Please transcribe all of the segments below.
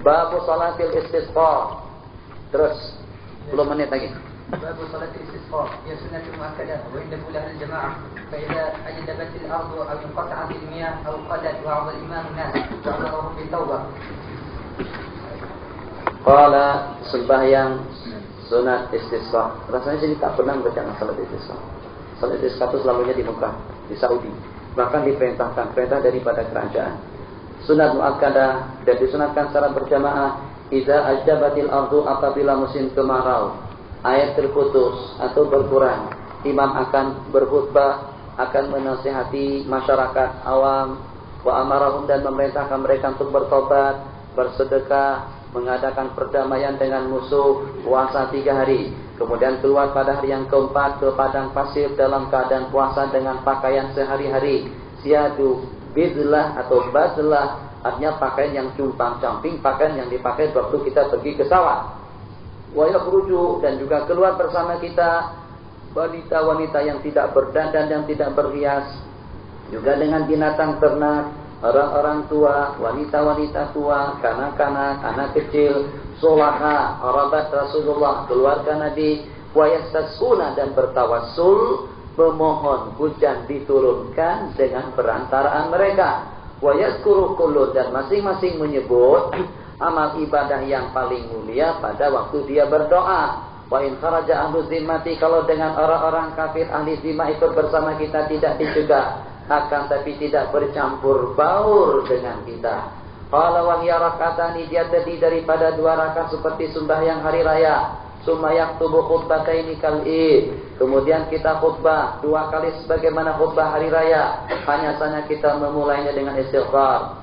Babu salatil istisqa. Terus 10 menit lagi. باب صلاة الاستسقاء هي سنة مؤكدة ويندب لها الجماعة فإذا أجدبت الأرض أو انقطعت المياه أو قلت وعظ الإمام الناس وأمرهم بالتوبة. Qala sembahyang sunat istisqa. Rasanya sini tak pernah baca salat istisqa. Salat istisqa itu selalunya di Mekah, di Saudi. Bahkan diperintahkan, perintah daripada kerajaan. Sunat muakkadah dan disunatkan secara berjamaah. Idza ajdabatil ardu, apabila musim kemarau, air terputus atau berkurang, imam akan berkhutbah, akan menasihati masyarakat awam, wa amarahum, dan memerintahkan mereka untuk bertobat, bersedekah, mengadakan perdamaian dengan musuh, puasa 3 hari. Kemudian keluar pada hari yang keempat ke padang pasir dalam keadaan puasa dengan pakaian sehari-hari. Siadu bidlah atau badlah, artinya pakaian yang cumpang-camping, pakaian yang dipakai waktu kita pergi ke sawah. Wa yakhruju, dan juga keluar bersama kita wanita-wanita yang tidak berdandan, yang tidak berhias, juga dengan binatang ternak, orang-orang tua, wanita-wanita tua, kanak-kanak, anak kecil, sulaha, arabat Rasulullah, keluarga Nabi, wa yastasquna, dan bertawassul, memohon hujan diturunkan dengan perantaraan mereka. Wa yazkuru kullu, dan masing-masing menyebut amal ibadah yang paling mulia pada waktu dia berdoa. Wa in kharaja ahlu zimmati, kalau dengan orang-orang kafir ahli zimmah ikut bersama kita tidak dicegah, akan tapi tidak bercampur baur dengan kita. Qala wa hiya rak'atani, dia terdiri daripada 2 rakaat seperti sembahyang hari raya. Summa yaktubu khutbataini kal'id, kemudian kita khutbah 2 kali sebagaimana khutbah hari raya, hanya saja kita memulainya dengan istighfar.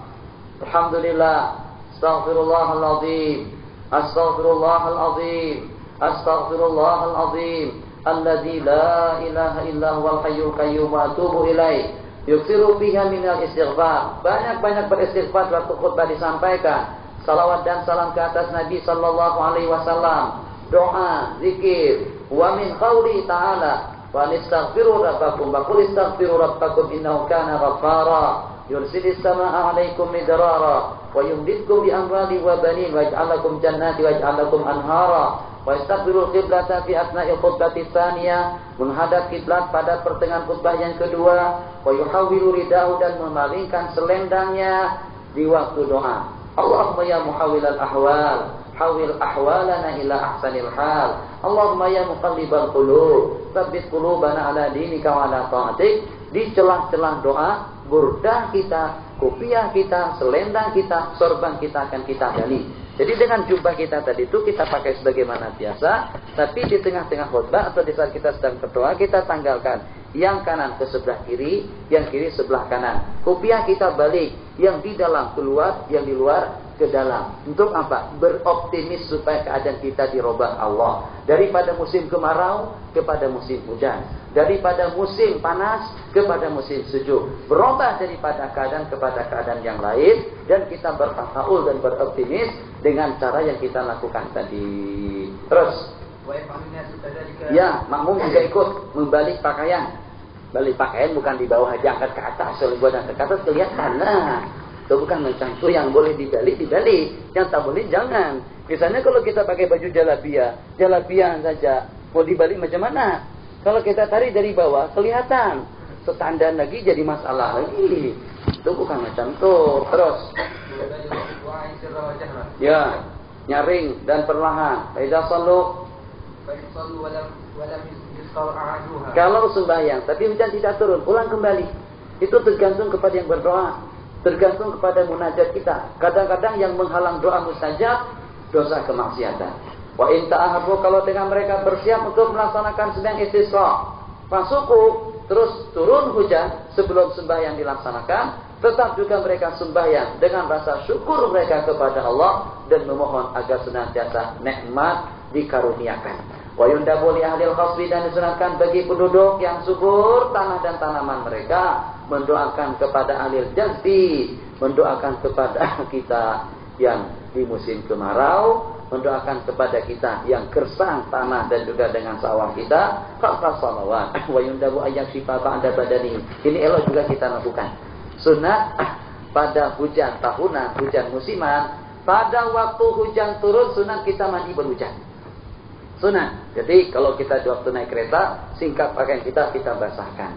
Alhamdulillah, astaghfirullahaladzim, astaghfirullahaladzim, astaghfirullahaladzim, alladzi la ilaha illa huwal hayyul qayyum wa atubu ilaih. Yuksiru biha minal istighfar, banyak-banyak beristighfar waktu khutbah disampaikan. Salawat dan salam ke atas Nabi sallallahu alaihi wasallam. Doa, zikir. Wa min qauli ta'ala, wa nastaghfiru rabbakum wa qul istaghfiru rabbakum innahu kana ghaffara yursilis samaa'a 'alaikum midrara wa yumditkum bi amwali wa banin wa yaj'al lakum jannati wa yaj'al lakum anhara wa yastaghfirul qiblata fi asna'i khutbati tsaniyah, menghadap kiblat pada pertengahan khutbah yang kedua, wa yuhawwilu ridahu, dan memalingkan selendangnya di waktu doa. Allahumma ya muhawwilal ahwal, hawil ahwalana ila ahsanil hal. Allahumma ya muqallibal qulub, tsabbit qulubana ala dinika wa ala ta'atik. Di celah-celah doa, burdah kita, kopiah kita, selendang kita, sorban kita akan kita gali. Jadi dengan jubah kita tadi itu kita pakai sebagaimana biasa, tapi di tengah-tengah khutbah atau di saat kita sedang berdoa, kita tanggalkan yang kanan ke sebelah kiri, yang kiri sebelah kanan. Kopiah kita balik, yang di dalam keluar, yang di luar ke dalam. Untuk apa? Beroptimis supaya keadaan kita dirubah Allah. Daripada musim kemarau kepada musim hujan, daripada musim panas kepada musim sejuk, berubah daripada keadaan kepada keadaan yang lain, dan kita bertafaul dan beroptimis dengan cara yang kita lakukan tadi. Terus, ya, makmum juga ikut membalik pakaian. Balik pakaian bukan di bawah aja, angkat ke atas, selingkuh dan ke atas kelihatan. Nah, itu bukan macam itu. Yang boleh dibalik, dibalik. Yang tak boleh, jangan. Misalnya kalau kita pakai baju jalabiyah saja, mau dibalik macam mana? Kalau kita tarik dari bawah, kelihatan. Setandan lagi jadi masalah lagi. Itu bukan macam itu. Terus, ya, nyaring dan perlahan. Idza sallu kalau sembahyang tapi hujan tidak turun, ulang kembali. Itu tergantung kepada yang berdoa, tergantung kepada munajat kita. Kadang-kadang yang menghalang doa mustajab, dosa kemaksiatan. Wa in ta'ahadu, kalau dengan mereka bersiap untuk melaksanakan sembahyang istisqa, fasuku, terus turun hujan sebelum sembahyang dilaksanakan, tetap juga mereka sembahyang dengan rasa syukur mereka kepada Allah dan memohon agar senantiasa nikmat dikaruniakan. Wa yundabu li ahlil khasbi, dan disunatkan bagi penduduk yang subur tanah dan tanaman mereka mendoakan kepada ahlil jazbi, mendoakan kepada kita yang di musim kemarau, mendoakan kepada kita yang gersang tanah dan juga dengan sawah kita. Khalqas salawat wa yundabu ayyak syifa ba'da badani. Ini elok juga kita lakukan. Sunat pada hujan tahunan, hujan musiman, pada waktu hujan turun sunat kita mandi berhujan. Sunat. Jadi kalau kita di waktu naik kereta, singkat pakaian kita basahkan.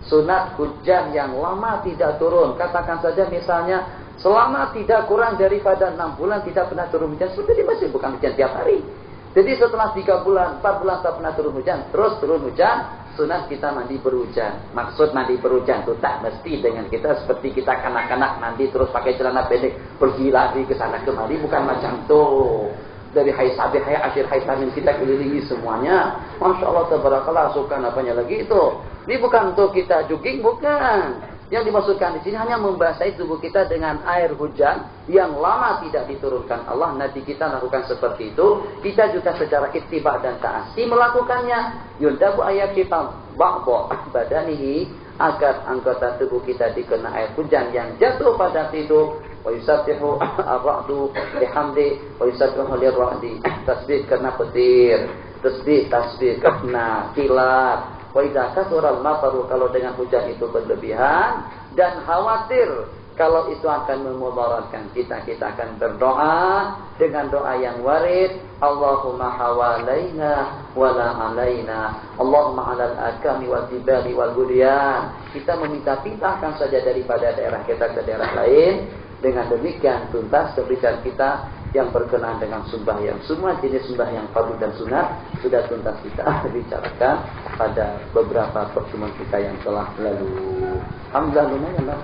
Sunat hujan yang lama tidak turun. Katakan saja misalnya selama tidak kurang daripada 6 bulan tidak pernah turun hujan. Seperti masih bukan hujan tiap hari. Jadi setelah 3 bulan, 4 bulan tak pernah turun hujan, terus turun hujan, sunat kita mandi berhujan. Maksud mandi berhujan itu tak mesti dengan kita seperti kita kanak-kanak mandi terus pakai celana pendek pergi lari ke sana kemari, bukan macam itu. Dari hai sabi hai asyir hai samin kita kelilingi semuanya. Masya Allah tabarakallah, sukan apanya lagi itu. Ini bukan untuk kita jogging, bukan. Yang dimaksudkan di sini hanya membasahi tubuh kita dengan air hujan yang lama tidak diturunkan Allah. Nanti kita lakukan seperti itu. Kita juga secara ittiba dan ta'asi melakukannya. Yundabu ayat kita ba'bo badanihi, agar anggota tubuh kita dikena air hujan yang jatuh pada tidur. Wa yusabbihu ar-ra'du bihamdi wa yusabbihu lir-ra'di. Tasbih karena petir, tasbih karena kilat. Wa idza kasura al-mataru, kalau dengan hujan itu berlebihan dan khawatir kalau itu akan memudaratkan kita akan berdoa dengan doa yang warid. Allahumma hawalaina wala alaina, Allahumma 'alal akami wal jibali wal budyan. Kita meminta pindahkan saja daripada daerah kita ke daerah lain. Dengan demikian tuntas kebicaraan kita yang berkenaan dengan sembahyang. Semua jenis sembahyang fardu dan sunat sudah tuntas kita bicarakan pada beberapa pertemuan kita yang telah lalu. Alhamdulillah lumayan lah.